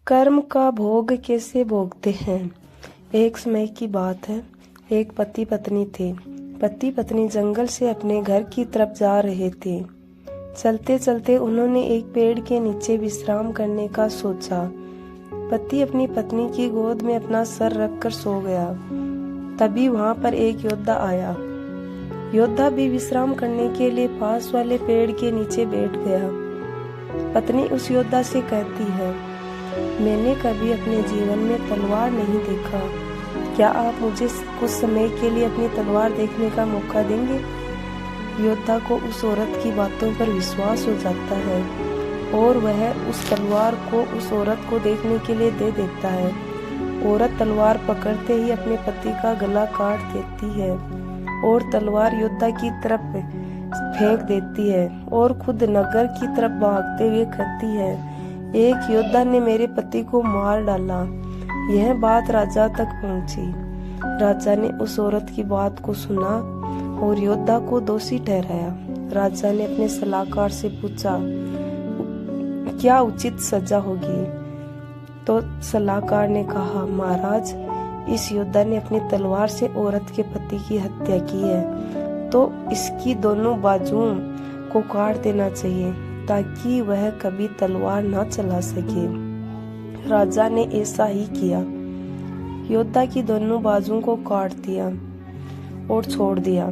कर्म का भोग कैसे भोगते हैं। एक समय की बात है। एक पति पत्नी थे। पति पत्नी जंगल से अपने घर की तरफ जा रहे थे। चलते चलते उन्होंने एक पेड़ के नीचे विश्राम करने का सोचा। पति अपनी पत्नी की गोद में अपना सर रखकर सो गया। तभी वहां पर एक योद्धा आया। योद्धा भी विश्राम करने के लिए पास वाले पेड़ के नीचे बैठ गया। पत्नी उस योद्धा से कहती है, मैंने कभी अपने जीवन में तलवार नहीं देखा। क्या आप मुझे कुछ समय के लिए अपनी तलवार देखने का मौका देंगे। योद्धा को उस औरत की बातों पर विश्वास हो जाता है और वह उस तलवार को उस औरत को देखने के लिए दे देता है। औरत तलवार पकड़ते ही अपने पति का गला काट देती है और तलवार योद्धा की तरफ फेंक देती है और खुद नगर की तरफ भागते हुए कहती है, एक योद्धा ने मेरे पति को मार डाला। यह बात राजा तक पहुंची। राजा ने उस औरत की बात को सुना और योद्धा को दोषी ठहराया। राजा ने अपने सलाहकार से पूछा, क्या उचित सजा होगी। तो सलाहकार ने कहा, महाराज, इस योद्धा ने अपनी तलवार से औरत के पति की हत्या की है, तो इसकी दोनों बाजुओं को काट देना चाहिए ताकि वह कभी तलवार न चला सके। राजा ने ऐसा ही किया। योद्धा की दोनों बाजुओं को काट दिया और छोड़ दिया।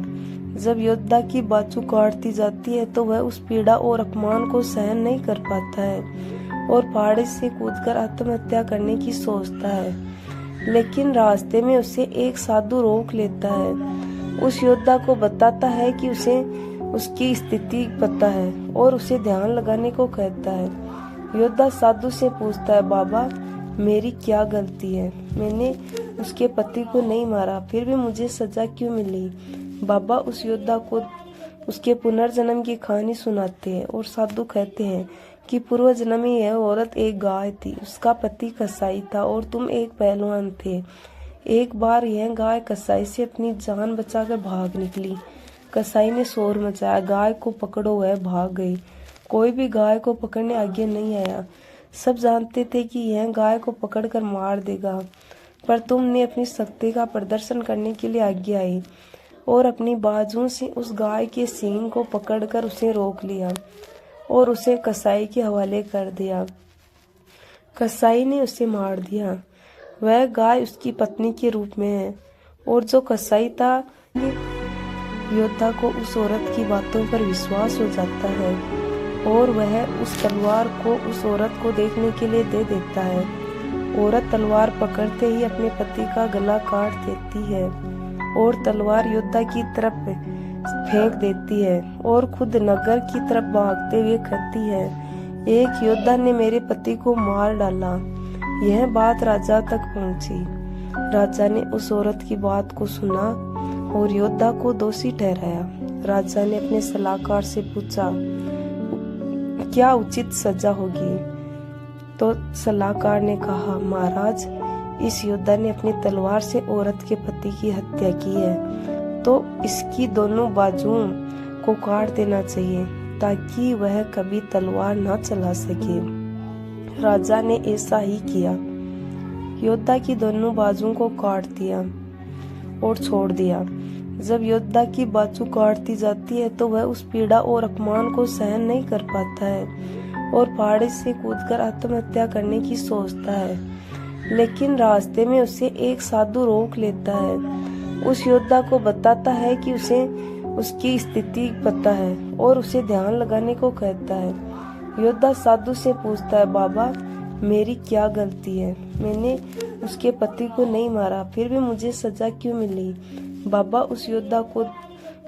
जब योद्धा की बाजू काटती जाती है तो वह उस पीड़ा और अपमान को सहन नहीं कर पाता है और पहाड़ से कूदकर आत्महत्या करने की सोचता है। लेकिन रास्ते में उसे एक साधु रोक लेता है। उस योद्धा को बताता है कि उसे उसकी स्थिति पता है और उसे ध्यान लगाने को कहता है। योद्धा साधु से पूछता है, बाबा, मेरी क्या गलती है। मैंने उसके पति को नहीं मारा, फिर भी मुझे सजा क्यों मिली। बाबा उस योद्धा को उसके पुनर्जन्म की कहानी सुनाते हैं और साधु कहते हैं कि पूर्व जन्म में यह औरत एक गाय थी, उसका पति कसाई था और तुम एक पहलवान थे। एक बार यह गाय कसाई से अपनी जान बचाकर भाग निकली। कसाई ने शोर मचाया, गाय को पकड़ो, वह भाग गई। कोई भी गाय को पकड़ने आगे नहीं आया। सब जानते थे कि यह गाय को पकड़कर मार देगा, पर तुमने अपनी शक्ति का प्रदर्शन करने के लिए आगे आई और अपनी बाजुओं से उस गाय के सींग को पकड़कर उसे रोक लिया और उसे कसाई के हवाले कर दिया। कसाई ने उसे मार दिया। वह गाय उसकी पत्नी के रूप में है और जो कसाई था। योद्धा को उस औरत की बातों पर विश्वास हो जाता है और वह उस तलवार को उस औरत को देखने के लिए दे देता है। औरत तलवार पकड़ते ही अपने पति का गला काट देती है और तलवार योद्धा की तरफ फेंक देती है और खुद नगर की तरफ भागते हुए कहती है, एक योद्धा ने मेरे पति को मार डाला। यह बात राजा तक पहुंची। राजा ने उस औरत की बात को सुना और योद्धा को दोषी ठहराया। राजा ने अपने सलाहकार से पूछा, क्या उचित सजा होगी। तो सलाहकार ने कहा, महाराज, इस योद्धा ने अपनी तलवार से औरत के पति की हत्या की है, तो इसकी दोनों बाजुओं को काट देना चाहिए ताकि वह कभी तलवार न चला सके। राजा ने ऐसा ही किया। योद्धा की दोनों बाजुओं को काट दिया और छोड़ दिया। जब योद्धा की बाजू काटती जाती है तो वह उस पीड़ा और अपमान को सहन नहीं कर पाता है और पहाड़ से कूदकर आत्महत्या करने की सोचता है। लेकिन रास्ते में उसे एक साधु रोक लेता है। उस योद्धा को बताता है कि उसे उसकी स्थिति पता है और उसे ध्यान लगाने को कहता है। योद्धा साधु से पूछता है, बाबा, मेरी क्या गलती है। मैंने उसके पति को नहीं मारा, फिर भी मुझे सजा क्यों मिली। बाबा उस योद्धा को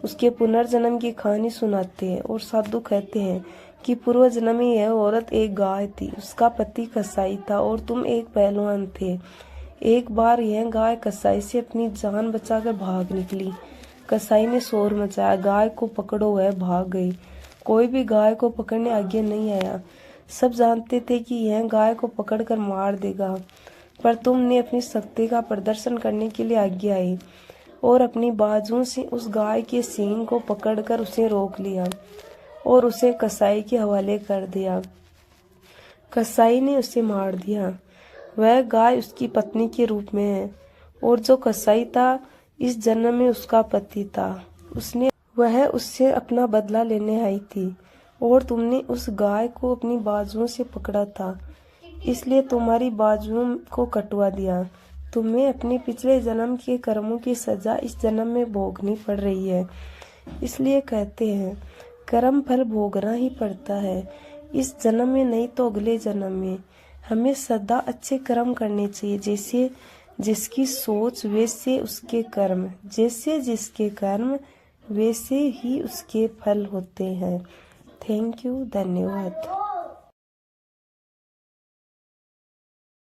उसके पुनर्जन्म की कहानी सुनाते हैं और साधु कहते हैं कि पूर्व जन्म में यह औरत एक गाय थी, उसका पति कसाई था और तुम एक पहलवान थे। एक बार यह गाय कसाई से अपनी जान बचाकर भाग निकली। कसाई ने शोर मचाया, गाय को पकड़ो, वह भाग गई। कोई भी गाय को पकड़ने आगे नहीं आया। सब जानते थे कि यह गाय को पकड़कर मार देगा, पर तुमने अपनी शक्ति का प्रदर्शन करने के लिए आगे आई और अपनी बाजुओं से उस गाय के सींग को पकड़कर उसे रोक लिया और उसे कसाई के हवाले कर दिया। कसाई ने उसे मार दिया। वह गाय उसकी पत्नी के रूप में है और जो कसाई था इस जन्म में उसका पति था। वह उससे अपना बदला लेने आई थी और तुमने उस गाय को अपनी बाजुओं से पकड़ा था, इसलिए तुम्हारी बाजुओं को कटवा दिया। तुम्हें अपने पिछले जन्म के कर्मों की सजा इस जन्म में भोगनी पड़ रही है। इसलिए कहते हैं कर्म फल भोगना ही पड़ता है, इस जन्म में नहीं तो अगले जन्म में। हमें सदा अच्छे कर्म करने चाहिए, जैसे जिसकी सोच वैसे उसके कर्म, जैसे जिसके कर्म वैसे ही उसके फल होते हैं। थैंक यू, धन्यवाद।